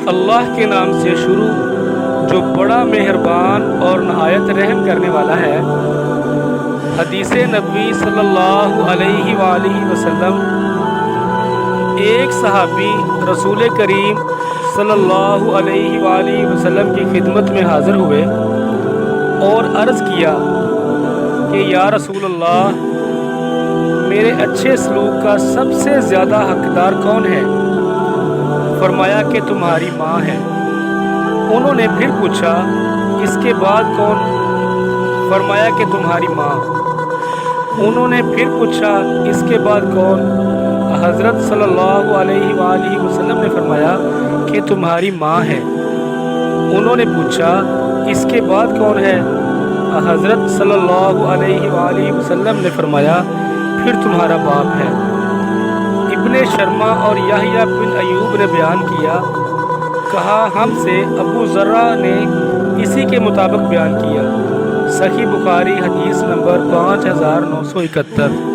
اللہ کے نام سے شروع جو بڑا مہربان اور نہایت رحم کرنے والا ہے۔ حدیث نبوی صلی اللہ علیہ وآلہ وسلم۔ ایک صحابی رسول کریم صلی اللہ علیہ وآلہ وسلم کی خدمت میں حاضر ہوئے اور عرض کیا کہ یا رسول اللہ، میرے اچھے سلوک کا سب سے زیادہ حقدار کون ہے؟ فرمایا کہ تمہاری ماں ہے۔ انہوں نے پھر پوچھا اس کے بعد کون؟ فرمایا کہ تمہاری ماں۔ انہوں نے پھر پوچھا اس کے بعد کون؟ حضرت صلی اللہ علیہ وآلہ وسلم نے فرمایا کہ تمہاری ماں ہے۔ انہوں نے پوچھا اس کے بعد کون ہے؟ حضرت صلی اللہ علیہ وآلہ وسلم نے فرمایا پھر تمہارا باپ ہے۔ ابن شرما اور یحییٰ بن ایوب نے بیان کیا، کہا ہم سے ابو ذرہ نے اسی کے مطابق بیان کیا۔ صحیح بخاری حدیث نمبر 5971۔